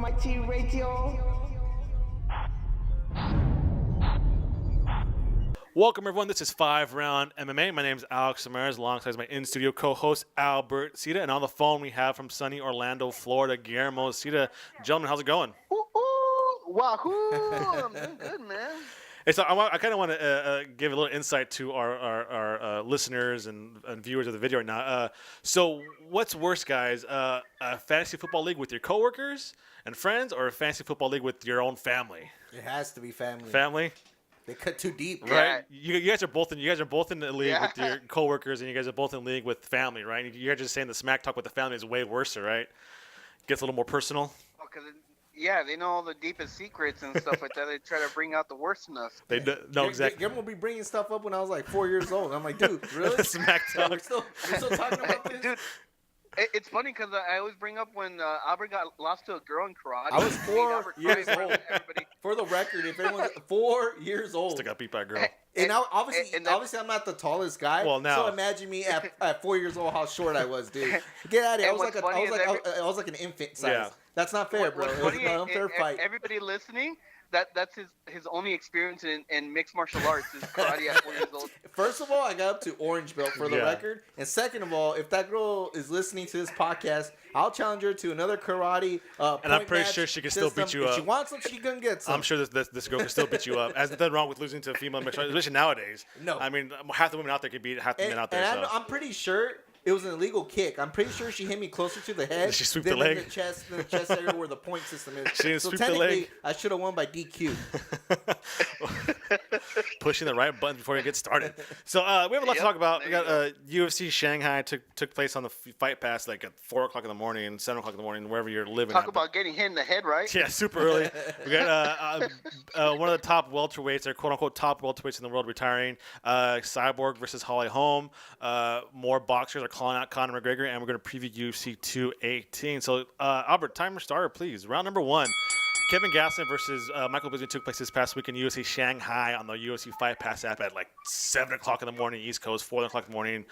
Almighty Radio. Welcome, everyone. This is 5RoundMMA. My name is Alex Samaras, alongside my in-studio co-host, Albert Cita. And on the phone, we have from sunny Orlando, Florida, Guillermo Cita. Gentlemen, how's it going? Wahoo! I'm doing good, man. Hey, so I kind of want to give a little insight to our listeners and viewers of the video right now. So what's worse, guys? A fantasy football league with your coworkers and friends, or a fantasy football league with your own family? It has to be family. Family? They cut too deep, right? You guys are both in. You guys are both in the league Yeah. with your coworkers, and you guys are both in the league with family, right? You're just saying the smack talk with the family is way worse, right? Gets a little more personal. Yeah, they know all the deepest secrets and stuff like that. They try to bring out the worst in us. They know exactly. Guillermo will be bringing stuff up when I was like 4 years old. I'm like, dude, really? Smack talk. We're still talking about this? Dude, it's funny because I always bring up when Albert got lost to a girl in karate. I was 4 Albert years cried in front old. of everybody. For the record, if anyone's 4 years old. Still got beat by a girl. And now, obviously, I'm not the tallest guy. Well, now. So imagine me at 4 years old, how short I was, dude. Get out of here. I was like an infant size. Yeah. That's not fair, bro. What's It was funny, an unfair fight. everybody listening, that's his only experience in mixed martial arts is karate at 4 years old. First of all, I got up to orange belt for the Yeah. record. And second of all, if that girl is listening to this podcast, I'll challenge her to another karate And I'm point pretty match sure she can still system. beat you If up. she wants some, she can get some. I'm sure this girl can still beat you up. There's nothing wrong with losing to a female mixed martial artist, especially nowadays. No. I mean, half the women out there could beat half the men out there. And So. I'm pretty sure it was an illegal kick. I'm pretty sure she hit me closer to the head Did she sweep than the leg? in the chest area where the point system is. She didn't so sweep the technically, leg? I should have won by DQ. Pushing the right button before you get started. So we have a lot to talk about. We got UFC Shanghai took place on the Fight Pass like at 4 o'clock in the morning and 7 o'clock in the morning, wherever you're living. Talk about getting hit in the head, right? Yeah, super early. We got one of the top welterweights, or quote-unquote top welterweights in the world, retiring. Cyborg versus Holm. More boxers are calling out Conor McGregor, and we're going to preview UFC 218. So, Albert, timer starter, please. Round number 1. Kelvin Gastelum versus Michael Bisping took place this past week in UFC Shanghai on the UFC Fight Pass app at like 7 o'clock in the morning East Coast, 4 o'clock in the morning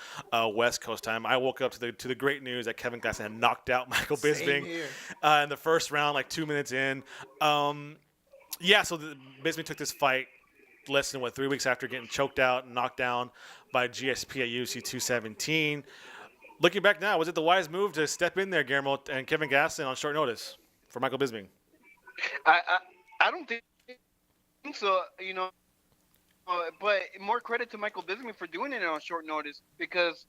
West Coast time. I woke up to the great news that Kelvin Gastelum had knocked out Michael Bisping in the first round, like 2 minutes in. So Bisping took this fight less than 3 weeks after getting choked out and knocked down by GSP at UFC 217. Looking back now, was it the wise move to step in there, Guillermo, and Kelvin Gastelum on short notice for Michael Bisping? I don't think so, but more credit to Michael Bisping for doing it on short notice, because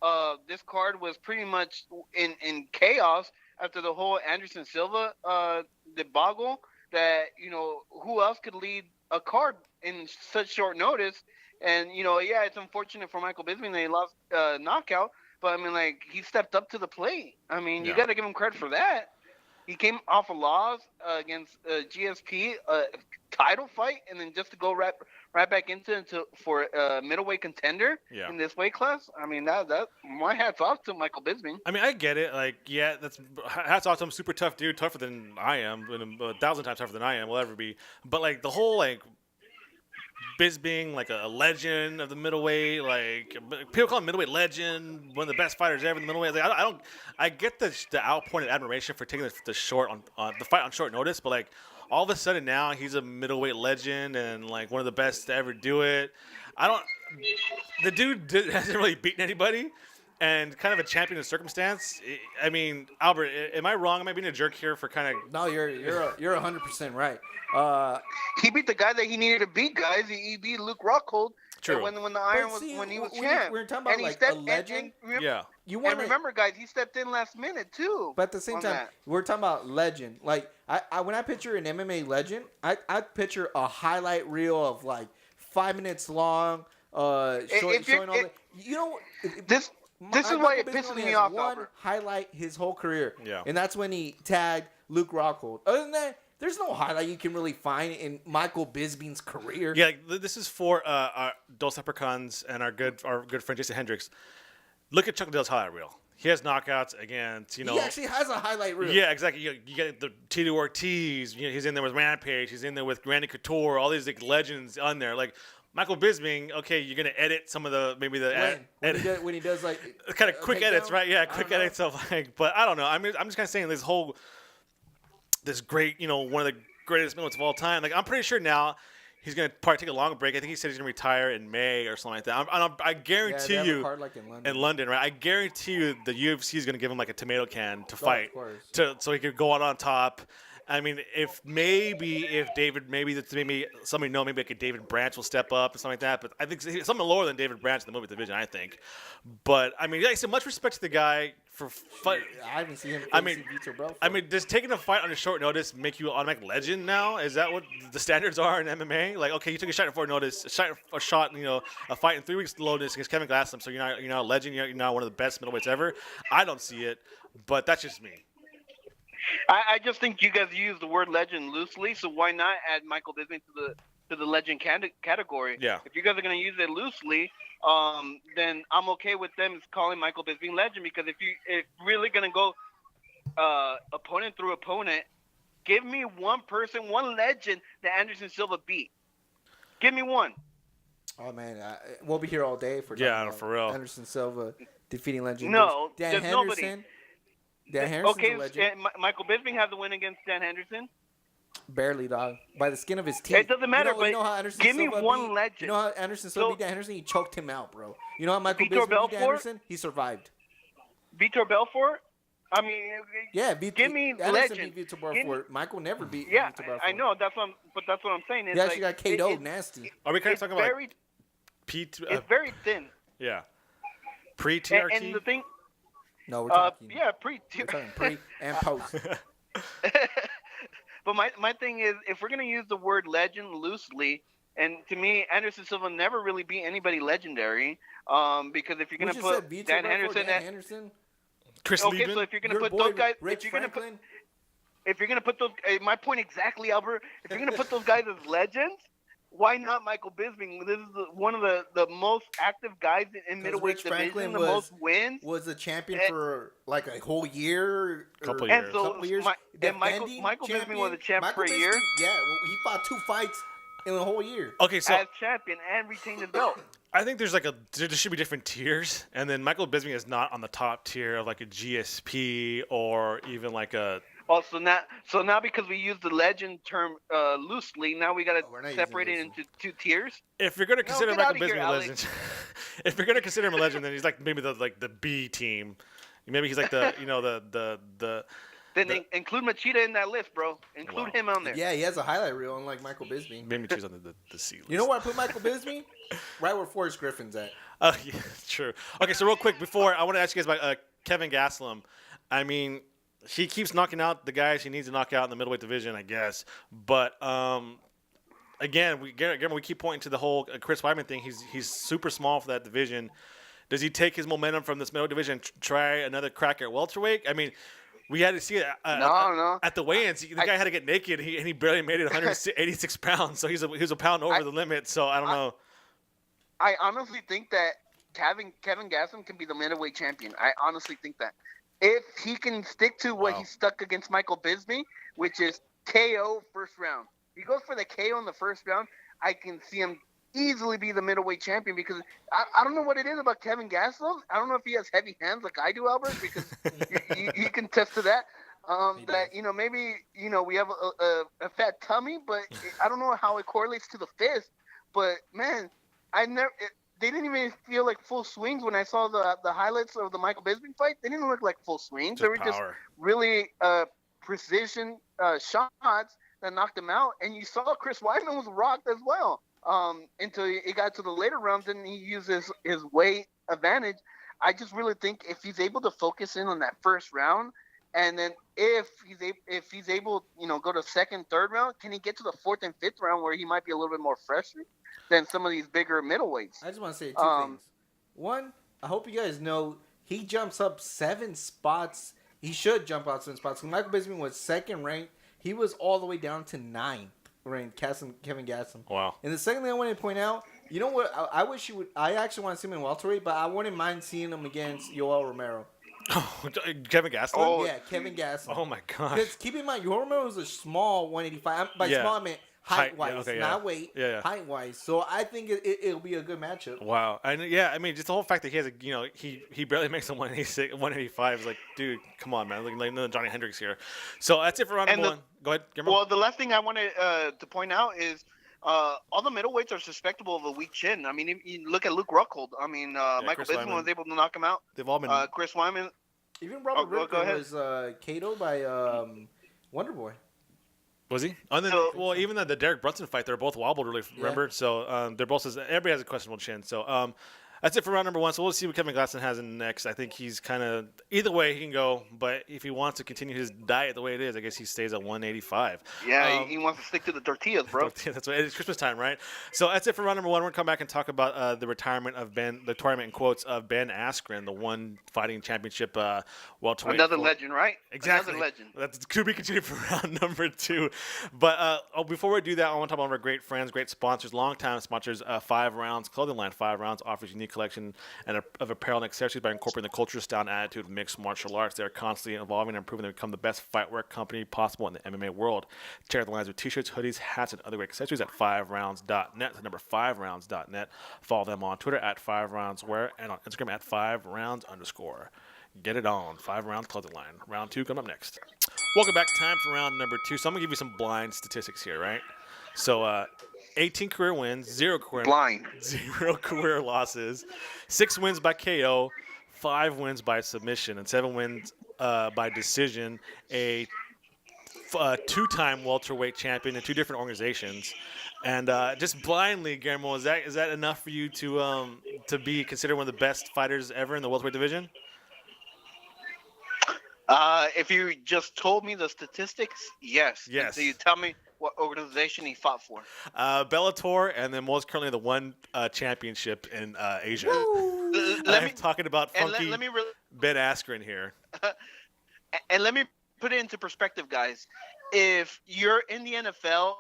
this card was pretty much in chaos after the whole Anderson Silva debacle. That who else could lead a card in such short notice? And it's unfortunate for Michael Bisping that he lost knockout, but I mean, like, he stepped up to the plate. I mean, you got to give him credit for that. He came off a loss against GSP, title fight, and then just to go right back into for a middleweight contender in this weight class. I mean, that my hat's off to Michael Bisping. I mean, I get it. Like, yeah, that's hats off to him. Super tough dude, tougher than I am, 1,000 times tougher than I am, will ever be. But like the whole Bisping, like a legend of the middleweight, like people call him middleweight legend, one of the best fighters ever in the middleweight. Like, I get the outpointed admiration for taking the short on the fight on short notice, but like all of a sudden now he's a middleweight legend and like one of the best to ever do it. The dude hasn't really beaten anybody, and kind of a champion of circumstance. I mean, Albert, am I wrong? Am I being a jerk here for kind of? No, you're 100% right. He beat the guy that he needed to beat, guys. He beat Luke Rockhold. True. When the iron when he was champ. We're talking about like a legend. And remember, guys, he stepped in last minute too. But at the same time, we're talking about legend. Like I when I picture an MMA legend, I picture a highlight reel of like 5 minutes long, showing all the. This is why it pisses me off. One highlight his whole career. Yeah. And that's when he tagged Luke Rockhold. Other than that, there's no highlight you can really find in Michael Bisping's career. Yeah, this is for our Dos Leprechauns and our good friend Jason Hendricks. Look at Chuck Liddell's highlight reel. He has knockouts against, He actually has a highlight reel. Yeah, exactly. You get the Tito Ortiz. He's in there with Rampage. He's in there with Randy Couture. All these like legends on there. Like Michael Bisping, okay, you're gonna edit some of the when he does like kind of quick edits, right? Yeah, quick edits of like. But I don't know. I'm just kind of saying this whole. this great, one of the greatest middleweights of all time. Like I'm pretty sure now he's gonna probably take a long break. I think he said he's gonna retire in May or something like that. I guarantee they have a you. card like in London. In London, right? I guarantee you the UFC is going to give him like a tomato can to fight, of course. so he could go out on top. I mean, if David, maybe somebody know, maybe like a David Branch will step up and something like that. But I think something lower than David Branch in the movie division, I think. But I mean, so much respect to the guy for fight. I haven't seen him. Vitor Belfort. I mean, does taking a fight on a short notice make you an automatic legend now? Is that what the standards are in MMA? Like, okay, you took a shot at short notice, a fight in 3 weeks notice against Kelvin Gastelum, so you're not a legend. You're not one of the best middleweights ever. I don't see it, but that's just me. I just think you guys use the word legend loosely, so why not add Michael Bisping to the legend category? Yeah. If you guys are going to use it loosely, then I'm okay with them calling Michael Bisping legend, because if really going to go opponent through opponent, give me one person, one legend that Anderson Silva beat. Give me one. Oh man, we'll be here all day for for real. Anderson Silva defeating legend. No, Dan there's Henderson. nobody. Dan Henderson's Okay, a legend. Michael Bisping had the win against Dan Henderson. Barely, dog. By the skin of his teeth. It doesn't matter, you know how Anderson give me Silva one legend. You know how Anderson Silva beat Dan Henderson? He choked him out, bro. You know how Michael Vitor Bisping beat Dan Belfort? Henderson? He survived. Vitor Belfort? I mean, Yeah, give me Anderson legend. beat Vitor Belfort. Michael never beat Yeah, Vitor Belfort. I know. That's what I'm saying. It's He actually got KO'd nasty. Are we kind of it's talking very, about Pete? it's very thin. Yeah. Pre-TRT? And the thing, No, we're talking. yeah, We're talking pre and post. But my thing is, if we're gonna use the word legend loosely, and to me, Anderson Silva never really beat anybody legendary. Because if you're gonna put Dan Henderson, Chris okay, Lieben? so if you're gonna Your put boy those guys, Rich Franklin. if you're gonna put those, my point exactly, Albert. If you're gonna put those guys as legends, why not Michael Bisping? This is one of the most active guys in middleweight Rich division, Franklin the most wins. Was a champion for like a whole year. Couple And years. so Couple years. Michael Bisping was a champ for a year. Yeah, well, he fought 2 fights in a whole year. Okay, so As champion and retained his belt. I think there should be different tiers, and then Michael Bisping is not on the top tier of like a GSP or even like a. Oh, so now because we use the legend term loosely, now we got we're to not separate it using into 2 tiers. If you're gonna consider get Michael outta here, Bisping a Alex. legend, if you're gonna consider him a legend, then he's like maybe the B team. Maybe he's like the the. Then include Machida in that list, bro. Include him on there. Yeah, he has a highlight reel, unlike Michael Bisping. Maybe choose on the C list. You know where I put Michael Bisping? Right where Forrest Griffin's at. Oh yeah, true. Okay, so real quick before I want to ask you guys about Kelvin Gastelum. I mean, he keeps knocking out the guys he needs to knock out in the middleweight division, I guess. But again, we keep pointing to the whole Cris Cyborg thing. He's super small for that division. Does he take his momentum from this middle division and try another crack at welterweight? I mean, we had to see it at the weigh-ins. The guy had to get naked, and he barely made it 186 pounds. So he was a pound over the limit. So I don't know. I honestly think that Kelvin Gastelum can be the middleweight champion. I honestly think that. If he can stick to what he stuck against Michael Bisping, which is KO first round. If he goes for the KO in the first round, I can see him easily be the middleweight champion, because I don't know what it is about Kelvin Gastelum. I don't know if he has heavy hands like I do, Albert, because you can attest to that. That maybe we have a fat tummy, but I don't know how it correlates to the fist. But man, they didn't even feel like full swings when I saw the highlights of the Michael Bisping fight. They didn't look like full swings. They were just really precision shots that knocked him out. And you saw Chris Weidman was rocked as well. Until he got to the later rounds and he used his weight advantage. I just really think if he's able to focus in on that first round, and then if he's able, go to second, third round, can he get to the fourth and fifth round where he might be a little bit more fresher than some of these bigger middleweights? I just want to say 2 things. One, I hope you guys know he jumps up 7 spots. He should jump out 7 spots. When Michael Bisping was second ranked, he was all the way down to 9th ranked, Kelvin Gastelum. Wow. And the second thing I want to point out, you know what? I wish he would. I actually want to see him in welterweight, but I wouldn't mind seeing him against Yoel Romero. Oh, Kelvin Gastelum? Oh, Yeah, Kelvin Gastelum. Oh my god. Because keep in mind, Yoel Romero was a small 185. By small, I meant height-wise, yeah, okay, yeah. not weight, Yeah. height-wise. So I think it'll be a good matchup. Wow. And yeah, I mean, just the whole fact that he has he barely makes a 186, 185 is like, dude, come on, man. Like no Johnny Hendricks here. So that's it for round number one. Go ahead, Guillermo. Well, the last thing I wanted to point out is all the middleweights are susceptible of a weak chin. I mean, if you look at Luke Rockhold. I mean, Michael Bisping was able to knock him out. They've all been. Chris Wyman. Even Robert Ripken was KO'd by Wonder Boy. Was he? And then, well, even the Derek Brunson fight, they're both wobbled, really. Remember? Yeah. So they're both. Everybody has a questionable chin. So that's it for round number one. So we'll see what Kelvin Gastelum has in next. I think he's kind of either way he can go, but if he wants to continue his diet the way it is, I guess he stays at 185. Yeah, he wants to stick to the tortillas, bro. That's what it's Christmas time, right? So that's it for round number one. We're gonna come back and talk about the retirement of the tournament in quotes of Ben Askren, the one fighting championship welterweight. Another legend, right? Exactly. Another legend. That's to be continued for round number two. But before we do that, I want to talk about our great friends, great sponsors, longtime sponsors. 5 Rounds clothing line. 5 Rounds offers unique collection of apparel and accessories by incorporating the culture, style, and attitude of mixed martial arts. They are constantly evolving and improving to become the best fightwear company possible in the MMA world. Check out the lines with t-shirts, hoodies, hats, and other great accessories at 5rounds.net. The number 5rounds.net. Follow them on Twitter at 5roundswear and on Instagram at 5rounds_. Get it on. 5 Rounds clothing line. Round 2 coming up next. Welcome back. Time for round number 2. So I'm going to give you some blind statistics here, right? So 18 career wins, 0 career losses, 6 wins by KO, 5 wins by submission, and 7 wins by decision. A 2-time welterweight champion in 2 different organizations. And just blindly, Guillermo, is that enough for you to be considered one of the best fighters ever in the welterweight division? If you just told me the statistics, yes. Yes. So you tell me what organization he fought for. Bellator, and then most currently the one championship in Asia. I'm talking about funky Ben Askren here. And let me put it into perspective, guys. If you're in the NFL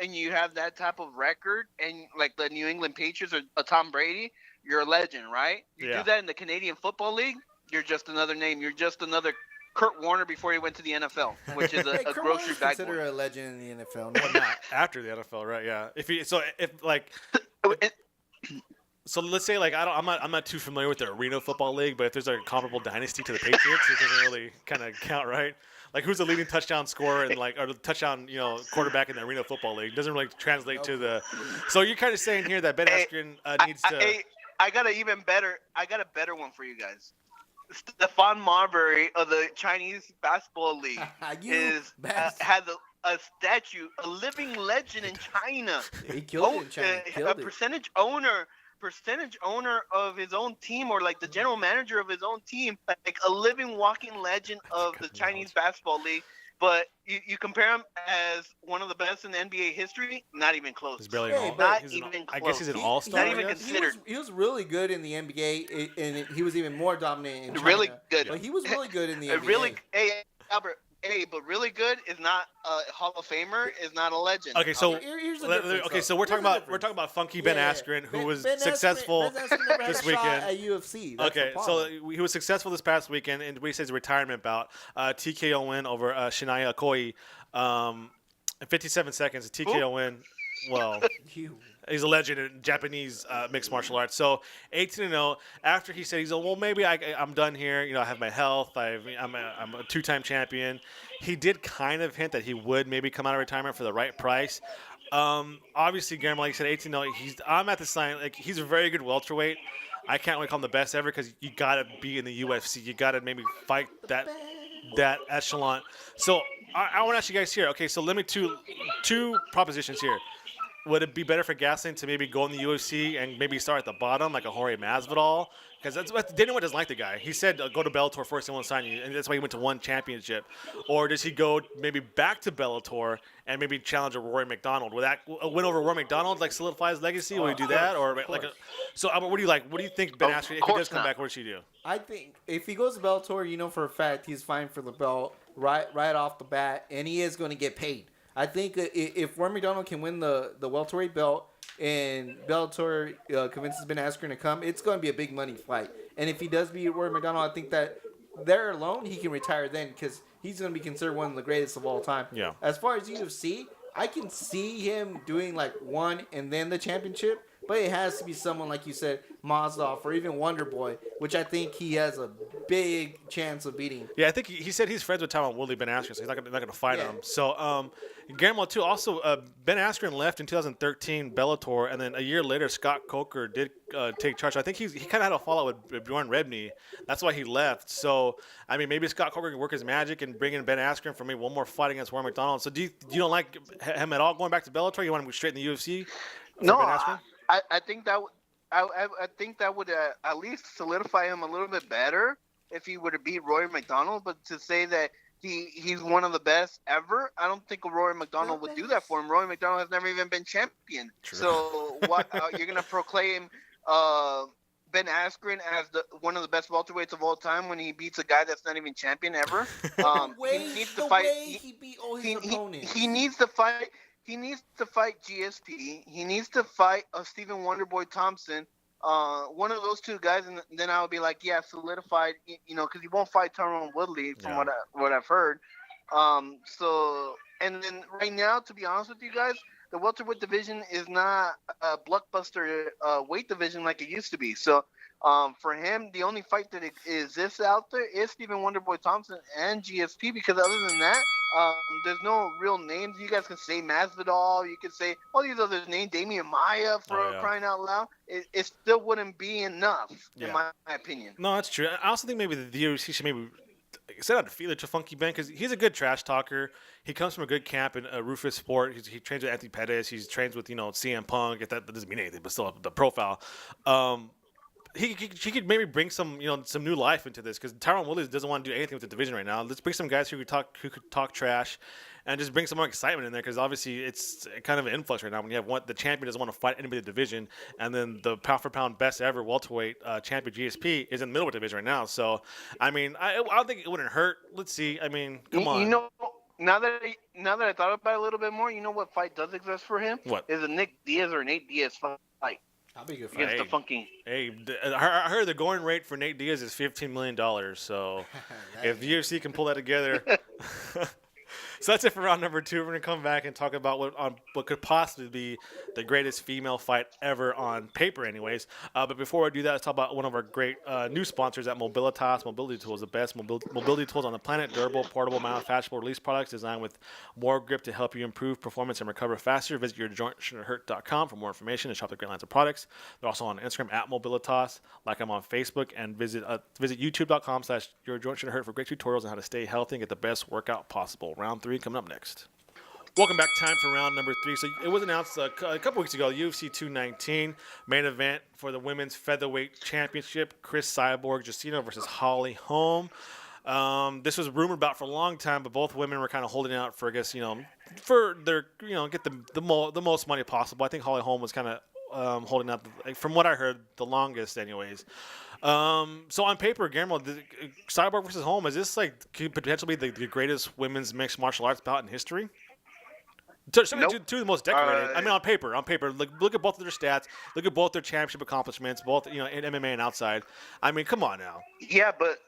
and you have that type of record, and like the New England Patriots or Tom Brady, you're a legend, right? You do that in the Canadian Football League, you're just another name. You're just another Kurt Warner before he went to the NFL, which is a grocery bag. Consider a legend in the NFL. No, not after the NFL, right? Yeah. So let's say I'm not too familiar with the Arena Football League, but if there's a comparable dynasty to the Patriots, it doesn't really kind of count, right? Like who's the leading touchdown scorer and or the touchdown quarterback in the Arena Football League doesn't really translate to the. So you're kind of saying here that Ben Askren needs to. I got a better one for you guys. Stephon Marbury of the Chinese Basketball League has a statue, a living legend in China. He killed it in China. A percentage owner of his own team, or like the general manager of his own team, like a living, walking legend of the Chinese Basketball League. But you compare him as one of the best in the NBA history, not even close. He's barely close. I guess he's an all-star. Not even considered. He was really good in the NBA, and he was even more dominant in China. Really good. But he was really good in the NBA. Really, Albert. But really good is not a Hall of Famer. Is not a legend. Okay, so here's the difference, so we're talking about funky Ben Askren, who was successful this weekend at UFC. That's okay, so he was successful this past weekend in what he says a retirement bout, TKO win over Shinaya Akoi, in 57 seconds. A TKO win. Well, he's a legend in Japanese mixed martial arts. So 18-0. After he said maybe I'm done here. I have my health. I'm a 2-time champion. He did kind of hint that he would maybe come out of retirement for the right price. Obviously, Guillermo, like you said, 18-0. I'm at the sign. Like he's a very good welterweight. I can't really call him the best ever because you got to be in the UFC. You got to maybe fight that echelon. So I want to ask you guys here. Okay, so let me two propositions here. Would it be better for Gastelum to maybe go in the UFC and maybe start at the bottom like a Jorge Masvidal? Because Dana White doesn't like the guy. He said go to Bellator first and won't sign you, and that's why he went to one championship. Or does he go maybe back to Bellator and maybe challenge a Rory McDonald? Would a win over Rory McDonald solidify his legacy? Will he do that? So Albert, what do you like? What do you think Ben Askren, if he does come back, what should he do? I think if he goes to Bellator, for a fact he's fine for the belt right off the bat, and he is going to get paid. I think if Rory McDonald can win the welterweight belt and Bellator convinces Ben Askren to come, it's going to be a big money fight. And if he does beat Rory McDonald, I think that there alone he can retire then because he's going to be considered one of the greatest of all time. Yeah. As far as UFC, I can see him doing like one and then the championship, but it has to be someone like you said, Mazdov or even Wonder Boy, which I think he has a big chance of beating. Yeah, I think he said he's friends with Tyron Woodley, Ben Askren, so he's not gonna fight Yeah. him. So, Guillermo too. Also, Ben Askren left in 2013 Bellator, and then a year later, Scott Coker did take charge. I think he kind of had a fallout with Bjorn Rebney. That's why he left. So, I mean, maybe Scott Coker can work his magic and bring in Ben Askren for maybe one more fight against Warren McDonald. So, you don't like him at all going back to Bellator? You want him to go straight in the UFC? No, Ben Askren? I think that I think that would at least solidify him a little bit better if he were to beat Roy McDonald. But to say that he's one of the best ever, I don't think Roy McDonald would do that for him. Roy McDonald has never even been champion. True. So what you're gonna proclaim Ben Askren as one of the best welterweights of all time when he beats a guy that's not even champion ever? He needs to fight. He beat all his opponents. He needs to fight. He needs to fight GSP. He needs to fight Stephen Wonderboy Thompson. One of those two guys, and then I would be like, yeah, solidified. Because he won't fight Tyron Woodley from what I've heard. So, and then right now, to be honest with you guys, the welterweight division is not a blockbuster weight division like it used to be. So, for him, the only fight that exists out there is Stephen Wonderboy Thompson and GSP. Because other than that, there's no real names. You guys can say Masvidal. You can say all these other names, Damian Maia, for crying out loud. It still wouldn't be enough, in my opinion. No, that's true. I also think maybe the UFC should maybe set out a feeler to Funky Ben because he's a good trash talker. He comes from a good camp in Rufus Sport. He trains with Anthony Pettis. He trains with CM Punk. That doesn't mean anything, but still the profile. He could maybe bring some new life into this because Tyron Woodley doesn't want to do anything with the division right now. Let's bring some guys who could talk trash, and just bring some more excitement in there because obviously it's kind of an influx right now when you have the champion doesn't want to fight anybody in the division, and then the pound for pound best ever welterweight champion GSP is in the middleweight division right now. So I mean I don't think it wouldn't hurt. Let's see. I mean, come on. Now that I thought about it a little bit more, you know what fight does exist for him? What is a Nick Diaz or Nate Diaz fight? I'll be good for against the Funky. Hey, I heard the going rate for Nate Diaz is $15 million. So if the UFC can pull that together. So that's it for round number 2. We're going to come back and talk about what could possibly be the greatest female fight ever on paper anyways. But before I do that, let's talk about one of our great new sponsors at Mobilitas. Mobility Tools, the best mobility tools on the planet. Durable, portable, manufacturable release products designed with more grip to help you improve performance and recover faster. Visit yourjointshouldn't for more information and shop the great lines of products. They're also on Instagram at Mobilitas. Like them on Facebook and visit youtube.com/yourjointshouldn't for great tutorials on how to stay healthy and get the best workout possible. Round 3 coming up next. Welcome back. Time for round number 3. So it was announced a couple weeks ago, UFC 219 main event for the women's featherweight championship. Cris Cyborg Justina versus Holly Holm. This was rumored about for a long time, but both women were kind of holding out for, I guess, for their, get the most money possible. I think Holly Holm was kind of holding out, from what I heard, the longest, anyways. So on paper, Guillermo, Cyborg versus Holm, is this could potentially be the greatest women's mixed martial arts bout in history? Two of the most decorated. I mean, on paper, look at both of their stats. Look at both their championship accomplishments, both in MMA and outside. I mean, come on now. Yeah, but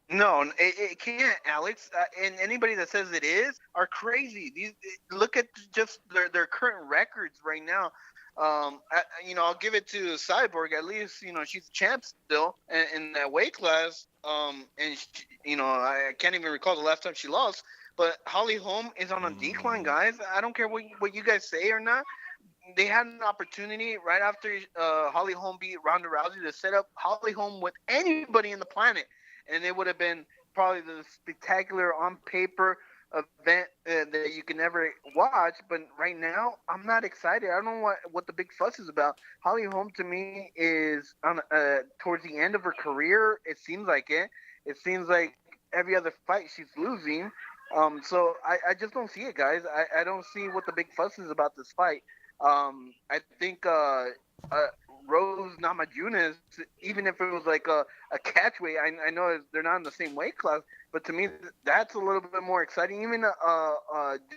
no, it can't, Alex. And anybody that says it is are crazy. Look at just their current records right now. I'll give it to Cyborg. At least she's a champ still in that weight class. And I can't even recall the last time she lost. But Holly Holm is on a decline, guys. I don't care what you guys say or not. They had an opportunity right after Holly Holm beat Ronda Rousey to set up Holly Holm with anybody in the planet, and it would have been probably the spectacular on paper event that you can never watch. But right now, I'm not excited. I don't know what the big fuss is about. Holly Holm to me is on towards the end of her career. It seems like it. It seems like every other fight she's losing. So I just don't see it, guys. I don't see what the big fuss is about this fight. I think Rose Namajunas, even if it was like a catch weight, I know they're not in the same weight class, but to me that's a little bit more exciting. Even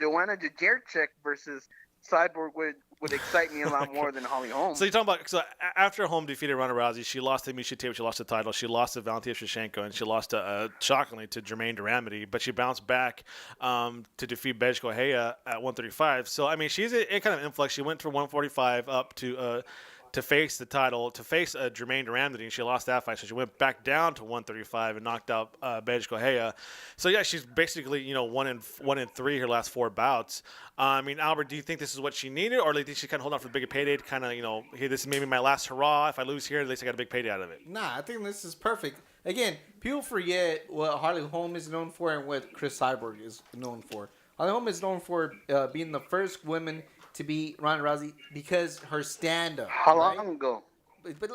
Joanna Jędrzejczyk versus Cyborg would excite me a lot more than Holly Holm. So you're talking about after Holm defeated Ronda Rousey, she lost to Miesha Tate, she lost the title, she lost to Valentina Shevchenko, and she lost to shockingly to Jermaine Duramity, but she bounced back to defeat Bethe Correia at 135. So I mean, she's in kind of influx. She went from 145 up to face the title, to face Jermaine Duramity, and she lost that fight. So she went back down to 135 and knocked out Bethe Correia. So yeah, she's basically 1-3 her last 4 bouts. I mean, Albert, do you think this is what she needed, or do you think she kind of hold on for the bigger payday to kind of hey, this is maybe my last hurrah. If I lose here, at least I got a big payday out of it. Nah, I think this is perfect. Again, people forget what Holly Holm is known for and what Cris Cyborg is known for. Holly Holm is known for being the first woman to beat Ronda Rousey because her stand-up. How long ago? But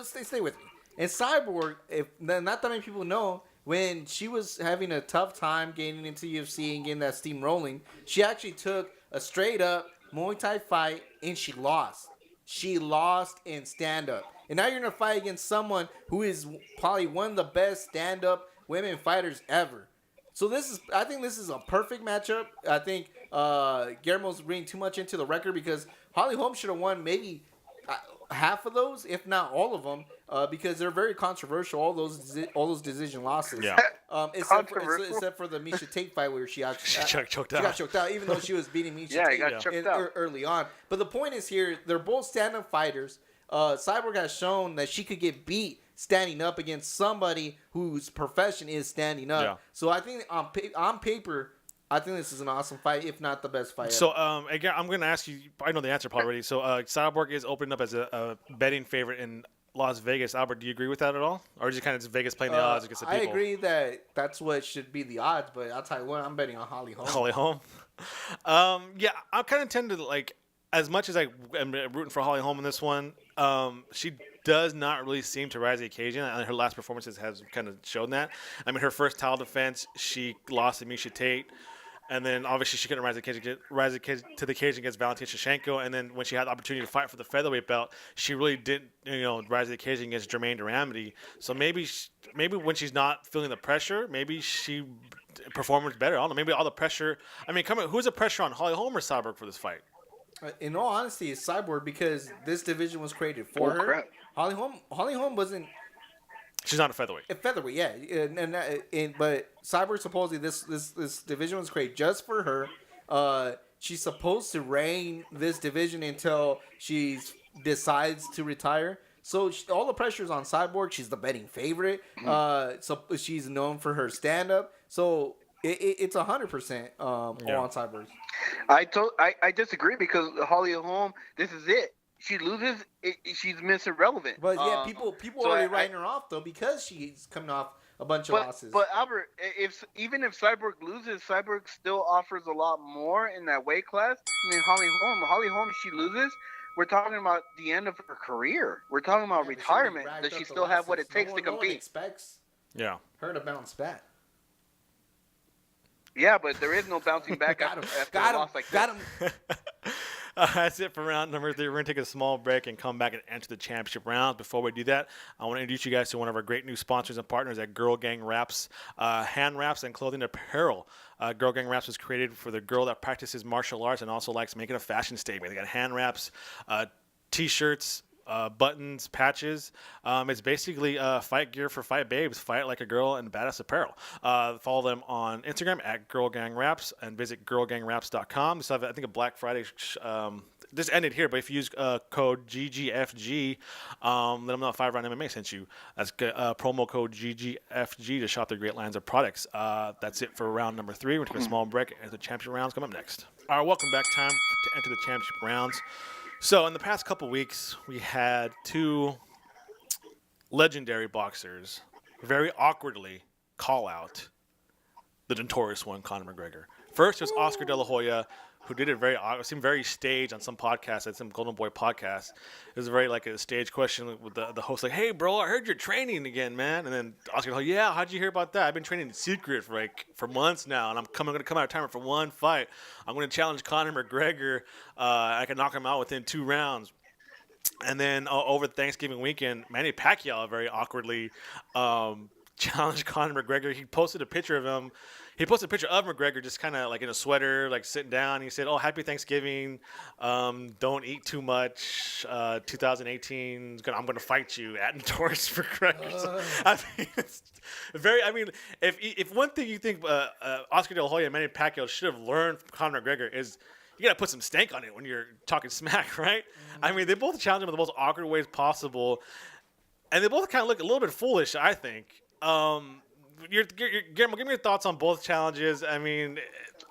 stay with me. And Cyborg, not that many people know, when she was having a tough time getting into UFC and getting that steam rolling, she actually took a straight-up Muay Thai fight and she lost. She lost in stand-up. And now you're going to fight against someone who is probably one of the best stand-up women fighters ever. So I think this is a perfect matchup. I think Guillermo's reading too much into the record because Holly Holm should have won maybe half of those, if not all of them, because they're very controversial. All those decision losses. Yeah. Except for the Miesha Tate fight where she actually choked out. She got choked out, even though she was beating Miesha Yeah, Tate he got choked out early on. But the point is here, they're both stand-up fighters. Cyborg has shown that she could get beat standing up against somebody whose profession is standing up. Yeah. So I think on paper, I think this is an awesome fight, if not the best fight. So again, I'm going to ask you. I know the answer probably already. So Cyborg is opening up as a betting favorite in Las Vegas. Albert, do you agree with that at all, or is it kind of just Vegas playing the odds against the people? I agree that that's what should be the odds, but I'll tell you what, I'm betting on Holly Holm. Holly Holm. Yeah, I'm kind of tended to like. As much as I'm rooting for Holly Holm in this one, she does not really seem to rise to the occasion. And her last performances has kind of shown that. I mean, her first title defense, she lost to Miesha Tate. And then, obviously, she couldn't rise to the occasion against Valentina Shevchenko. And then when she had the opportunity to fight for the featherweight belt, she really didn't, rise to the occasion against Jermaine Duramity. So maybe when she's not feeling the pressure, maybe she performs better. I don't know. Maybe all the pressure. I mean, who's the pressure on, Holly Holm or Cyborg for this fight? In all honesty, it's Cyborg because this division was created for her. Crap. Holly Holm wasn't. She's not a featherweight. A featherweight, yeah, but Cyborg supposedly this division was created just for her. She's supposed to reign this division until she decides to retire. So all the pressure is on Cyborg. She's the betting favorite. So she's known for her stand up. So it's 100% on Cyborg. I disagree because Holly Holm, this is it. She loses, she's Mr. Relevant. But yeah, people are already writing her off though because she's coming off a bunch of losses. But Albert, even if Cyborg loses, Cyborg still offers a lot more in that weight class. I mean, Holly Holm, she loses. We're talking about the end of her career. We're talking about retirement. Does she still have what it takes to compete? No one expects her to bounce back. Yeah, but there is no bouncing back after a loss like that. That's it for round number 3. We're going to take a small break and come back and enter the championship round. Before we do that, I want to introduce you guys to one of our great new sponsors and partners at Girl Gang Wraps, hand wraps and clothing apparel. Girl Gang Wraps was created for the girl that practices martial arts and also likes making a fashion statement. They got hand wraps, T-shirts, buttons, patches. It's basically fight gear for fight babes. Fight like a girl and badass apparel. Follow them on Instagram at Girl Gang Wraps and visit girlgangwraps.com. So I think a Black Friday this ended here, but if you use code GGFG, let them know FiveRoundMMA sent you. That's promo code GGFG to shop their great lines of products. That's it for round number 3. We're taking a small break as the championship rounds come up next. All right, welcome back. Time to enter the championship rounds. So in the past couple weeks, we had 2 legendary boxers very awkwardly call out the notorious one, Conor McGregor. First, it was Oscar De La Hoya, who did it seemed very staged on some podcast, at some Golden Boy podcast. It was very like a stage question with the host, like, "Hey, bro, I heard you're training again, man." And then Oscar, like, "Yeah, how'd you hear about that? I've been training in secret for months now, and I'm going to come out of retirement for one fight. I'm going to challenge Conor McGregor. I can knock him out within 2 rounds." And then over Thanksgiving weekend, Manny Pacquiao very awkwardly challenge Conor McGregor. He posted a picture of him. He posted a picture of McGregor just kind of like in a sweater, like sitting down. He said, "Oh, happy Thanksgiving. Don't eat too much. 2018, I'm going to fight you at Notorious for McGregor." So, I mean, it's very. I mean, if one thing you think Oscar De La Hoya and Manny Pacquiao should have learned from Conor McGregor is you got to put some stank on it when you're talking smack, right? I mean, they both challenge him in the most awkward ways possible. And they both kind of look a little bit foolish, I think. Guillermo, give me your thoughts on both challenges. I mean,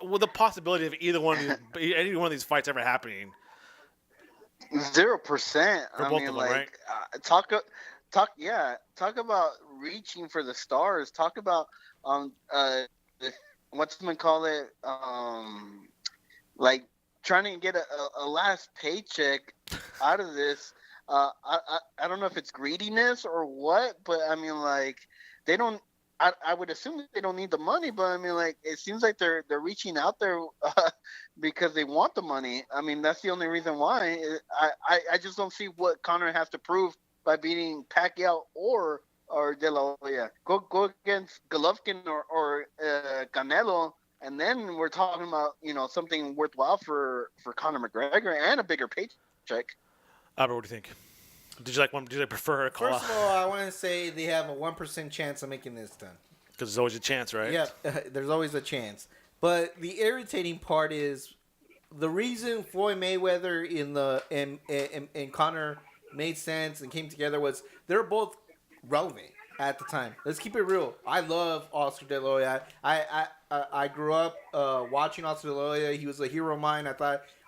with the possibility of any one of these fights ever happening. 0%. For both of them, right? Talk about reaching for the stars. Talk about like trying to get a last paycheck out of this. I don't know if it's greediness or what, but I mean, like, they don't. I would assume that they don't need the money, but I mean, like, it seems like they're reaching out there because they want the money. I mean, that's the only reason why. I just don't see what Conor has to prove by beating Pacquiao or De La Hoya. Go against Golovkin or Canelo, and then we're talking about something worthwhile for Conor McGregor and a bigger paycheck. Albert, what do you think? Did you prefer a call? First of all, I want to say they have a 1% chance of making this done. Because there's always a chance, right? Yeah, there's always a chance. But the irritating part is the reason Floyd Mayweather and Conor made sense and came together was they're both relevant at the time. Let's keep it real. I love Oscar De La Hoya. I grew up watching Oscar De La Hoya. He was a hero of mine.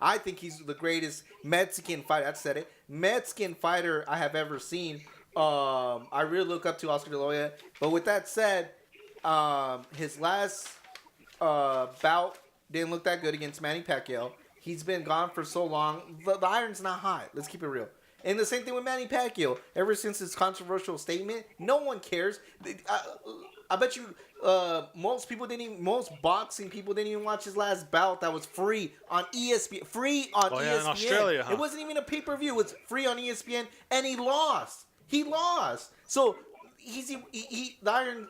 I think he's the greatest Mexican fighter. I said it. Mexican fighter I have ever seen. I really look up to Oscar De La Hoya. But with that said, his last bout didn't look that good against Manny Pacquiao. He's been gone for so long. The iron's not hot. Let's keep it real. And the same thing with Manny Pacquiao. Ever since his controversial statement, no one cares. I bet you most boxing people didn't even watch his last bout that was free on ESPN. Free on ESPN. In Australia, huh? It wasn't even a pay-per-view. It was free on ESPN, and he lost. So the iron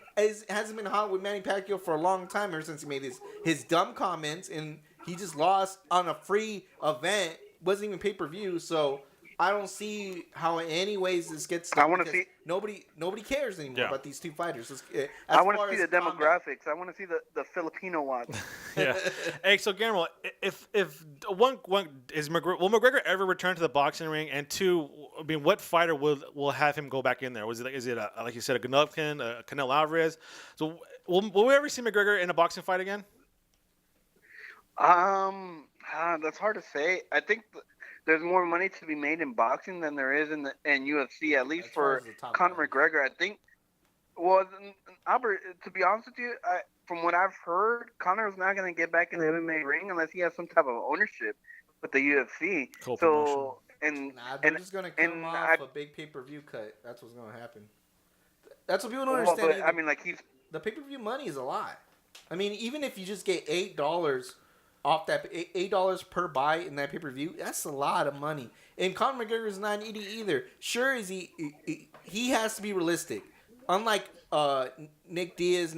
hasn't been hot with Manny Pacquiao for a long time, ever since he made his dumb comments, and he just lost on a free event. Wasn't even pay-per-view, so I don't see how in any ways this gets done. I want to see nobody cares anymore about these two fighters. I want to see the demographics. I want to see the Filipino watch. Yeah. Hey, so Guillermo, if one is will McGregor ever return to the boxing ring? And two, I mean, what fighter will have him go back in there? Is it like you said, a Golovkin, a Canelo Alvarez? So will we ever see McGregor in a boxing fight again? That's hard to say. I think there's more money to be made in boxing than there is in UFC, at least for Conor McGregor. I think. Well, Albert, to be honest with you, from what I've heard, Conor is not going to get back in the MMA ring unless he has some type of ownership with the UFC. Cool they're just going to come off a big pay-per-view cut. That's what's going to happen. That's what people don't understand. But, I mean, like the pay-per-view money is a lot. I mean, even if you just get $8 off that, $8 per buy in that pay-per-view, that's a lot of money. And Conor McGregor is not an idiot either. Sure, he has to be realistic. Unlike Nate Diaz,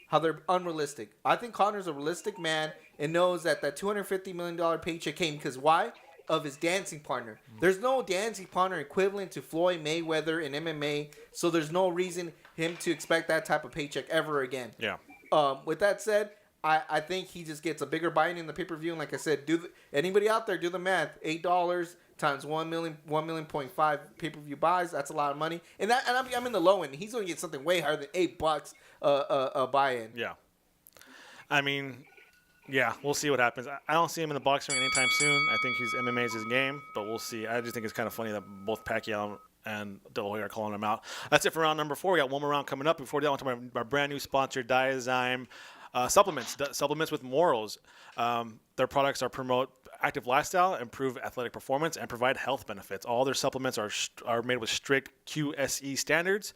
how they're unrealistic. I think Conor's a realistic man and knows that $250 million paycheck came because why? Of his dancing partner. There's no dancing partner equivalent to Floyd Mayweather in MMA, so there's no reason him to expect that type of paycheck ever again. Yeah. With that said, I think he just gets a bigger buy-in in the pay-per-view. And like I said, anybody out there, do the math. $8 times 1.5 pay-per-view buys. That's a lot of money. And I'm in the low end. He's going to get something way higher than $8 a buy-in. Yeah. I mean, yeah, we'll see what happens. I don't see him in the boxing ring anytime soon. I think MMA is his game, but we'll see. I just think it's kind of funny that both Pacquiao and De La Hoya are calling him out. That's it for round number 4. We got one more round coming up. Before that, I want to talk about our brand new sponsor, Dioxyme. Supplements with morals. Their products promote active lifestyle, improve athletic performance, and provide health benefits. All their supplements are made with strict QSE standards.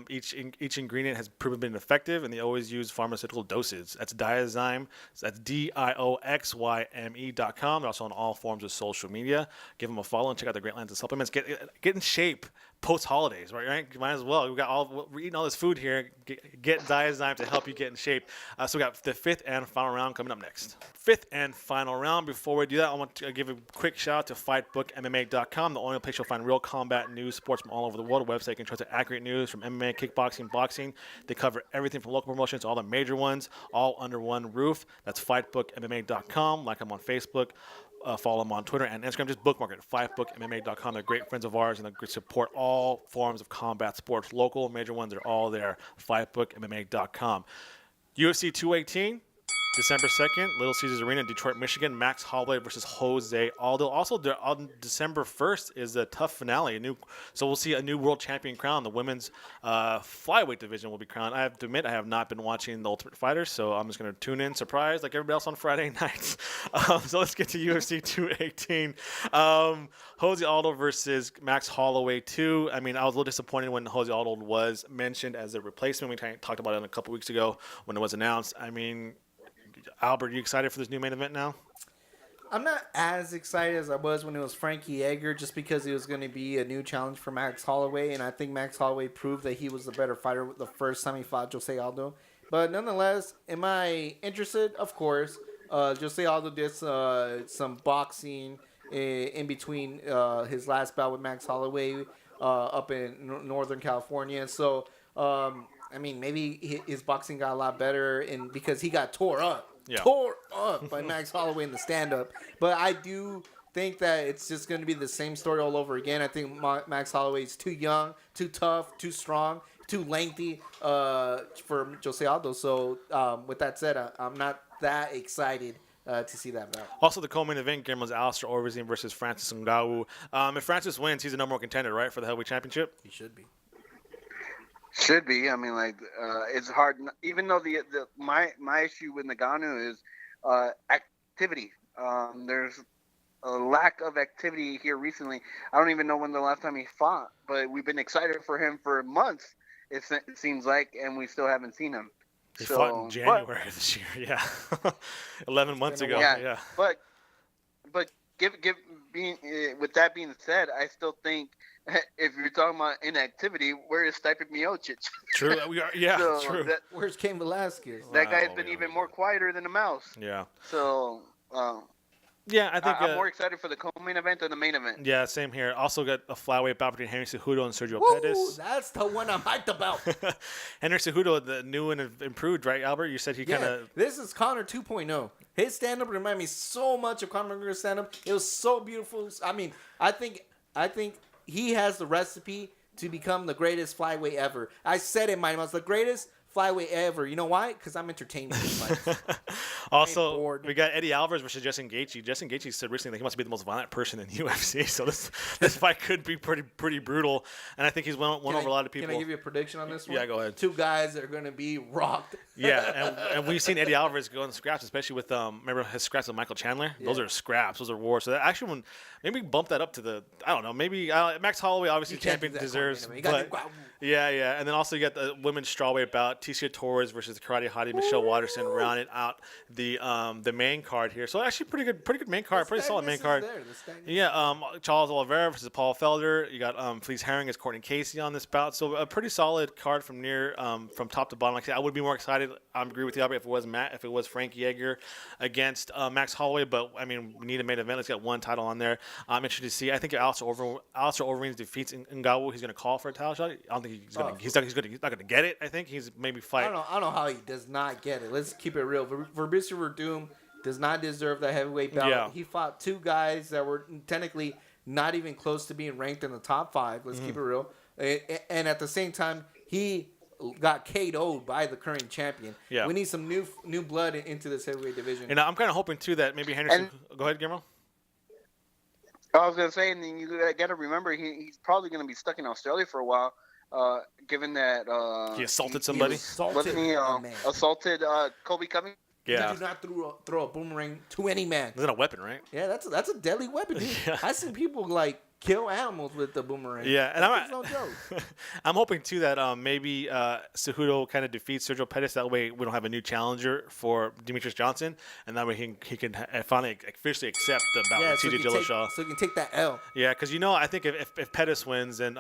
Each ingredient has proven been effective, and they always use pharmaceutical doses. That's Dioxyme. That's DIOXYME.com. They're also on all forms of social media. Give them a follow and check out their great lines of supplements. Get in shape. post holidays, right? You might as well. We're eating all this food here. Get Dioxyme to help you get in shape. So we got the fifth and final round coming up next. Fifth and final round. Before we do that, I want to give a quick shout out to FightBookMMA.com, the only place you'll find real combat news, sports from all over the world. A website you can trust accurate news from MMA, kickboxing, boxing. They cover everything from local promotions to all the major ones, all under one roof. That's FightBookMMA.com. Like them on Facebook. Follow them on Twitter and Instagram. Just bookmark it. FiveBookMMA.com. They're great friends of ours, and they support all forms of combat sports. Local, major ones, they're all there. FiveBookMMA.com. UFC 218. December 2nd, Little Caesars Arena in Detroit, Michigan. Max Holloway versus Jose Aldo. Also, on December 1st is the tough finale. So we'll see a new world champion crown. The women's flyweight division will be crowned. I have to admit, I have not been watching The Ultimate Fighter, so I'm just going to tune in, surprised, like everybody else on Friday nights. So let's get to UFC 218. Jose Aldo versus Max Holloway 2. I mean, I was a little disappointed when Jose Aldo was mentioned as a replacement. We talked about it a couple weeks ago when it was announced. I mean, Albert, you excited for this new main event now? I'm not as excited as I was when it was Frankie Edgar, just because it was going to be a new challenge for Max Holloway, and I think Max Holloway proved that he was the better fighter the first time he fought Jose Aldo. But nonetheless, am I interested? Of course. Jose Aldo did some boxing in between his last bout with Max Holloway up in Northern California. So, I mean, maybe his boxing got a lot better because he got tore up by Max Holloway in the stand-up. But I do think that it's just going to be the same story all over again. I think Max Holloway is too young, too tough, too strong, too lengthy for Jose Aldo. So with that said, I'm not that excited to see that bout. Also, the co-main event game was Alistair Overeem versus Francis Ngannou. If Francis wins, he's the number one contender, right, for the heavyweight championship? He should be. Should be. I mean, like, it's hard. Even though my issue with Ngannou is activity. There's a lack of activity here recently. I don't even know when the last time he fought, but we've been excited for him for months. It seems like, and we still haven't seen him. He fought in January this year. Yeah, 11 months ago. Yeah. But with that being said, I still think, if you're talking about inactivity, where is Stipe Miocic? True. True. Where's Cain Velasquez? That guy's been even more quieter than a mouse. Yeah. So, yeah, I think I'm more excited for the co-main event than the main event. Yeah, same here. Also got a flyweight bout between Henry Cejudo and Sergio Pettis. That's the one I'm hyped about. Henry Cejudo, the new and improved, right, Albert? You said he kind of... This is Conor 2.0. His stand-up reminded me so much of Conor McGregor's stand-up. It was so beautiful. I mean, I think he has the recipe to become the greatest flyweight ever. I said it, my mouth, the greatest flyweight ever. You know why? Because I'm entertained with these fights. Also, we got Eddie Alvarez versus Justin Gaethje. Justin Gaethje said recently that he must be the most violent person in UFC. So this fight could be pretty brutal, and I think he's won over a lot of people. Can I give you a prediction on this one? Yeah, go ahead. Two guys that are going to be rocked. Yeah, and we've seen Eddie Alvarez go in scraps, especially with remember his scraps with Michael Chandler. Yeah. Those are scraps. Those are wars. So that actually, maybe bump that up to the maybe Max Holloway obviously champion deserves. Yeah, and then also you got the women's strawweight bout, Tecia Torres versus Karate Hottie Michelle Watterson, rounding out the main card here. So actually pretty good main card, pretty solid main card. Yeah, Charles Oliveira versus Paul Felder. You got Felice Herring as Courtney Casey on this bout. So a pretty solid card from top to bottom. Like I said, I would be more excited. I agree with you, Albert, if it was Frankie Edgar against Max Holloway. But I mean, we need a main event. Let's get one title on there. I'm interested to see. I think if Alistair Overeem defeats Ngannou, he's going to call for a title shot. I don't think he's not going to get it. I think he's maybe fight. I don't know how he does not get it. Let's keep it real. Fabricio Verdum does not deserve that heavyweight belt. Yeah. He fought two guys that were technically not even close to being ranked in the top 5. Let's keep it real. And at the same time, he got KO'd by the current champion. Yeah. We need some new blood into this heavyweight division. And I'm kind of hoping too that maybe Henderson. Go ahead, Guillermo. I was gonna say, and then you got to remember he's probably gonna be stuck in Australia for a while, given that he assaulted somebody. Assaulted Colby Covington. Yeah. You do not throw a boomerang to any man. It's not a weapon, right? Yeah, that's a deadly weapon, dude. Yeah. I've seen people like kill animals with the boomerang. Yeah, and That's no joke. I'm hoping too that maybe Cejudo kind of defeats Sergio Pettis. That way we don't have a new challenger for Demetrius Johnson, and that way he can finally officially accept the bout with TJ Dillashaw. So he can take that L. Yeah, because I think if Pettis wins, then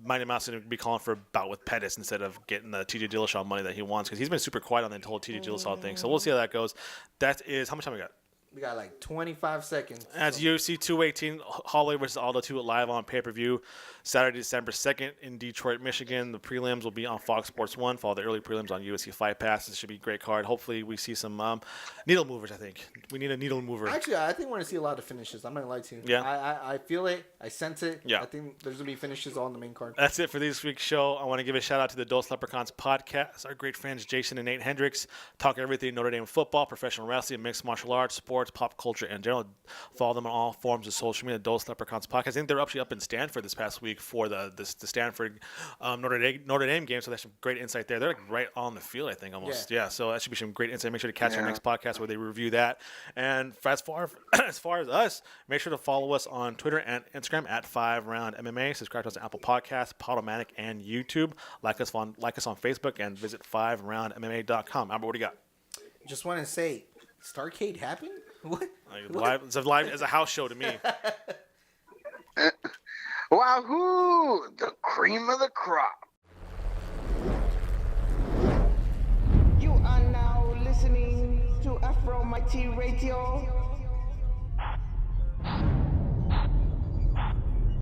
Mighty Mouse is going to be calling for a bout with Pettis instead of getting the TJ Dillashaw money that he wants, because he's been super quiet on the whole TJ Dillashaw thing. So we'll see how that goes. That is how much time we got. We got like 25 seconds. That's UFC 218, Holloway versus Aldo 2 live on pay-per-view, Saturday, December 2nd in Detroit, Michigan. The prelims will be on Fox Sports 1. Follow the early prelims on UFC Fight Pass. This should be a great card. Hopefully we see some needle movers, I think. We need a needle mover. Actually, I think we're going to see a lot of finishes. I'm not going to lie to you. Yeah. I feel it. I sense it. Yeah. I think there's going to be finishes on the main card. That's it for this week's show. I want to give a shout-out to the Dos Leprechauns podcast, our great friends Jason and Nate Hendricks. Talk everything Notre Dame football, professional wrestling, mixed martial arts, sports, pop culture, and general. Follow them on all forms of social media. Dos Leprechauns podcast. I think they're actually up in Stanford this past week for the Stanford Notre Dame game. So that's some great insight there. They're like right on the field, I think, almost. Yeah. So that should be some great insight. Make sure to catch our next podcast where they review that. And as far as us, make sure to follow us on Twitter and Instagram at FiveRoundMMA. Subscribe to us on Apple Podcasts, Podomatic, and YouTube. Like us on Facebook and visit FiveRoundMMA.com. Albert, what do you got? Just want to say, Starcade happened? What? It's live as a house show to me. Wahoo! The cream of the crop. You are now listening to Afro Mighty Radio.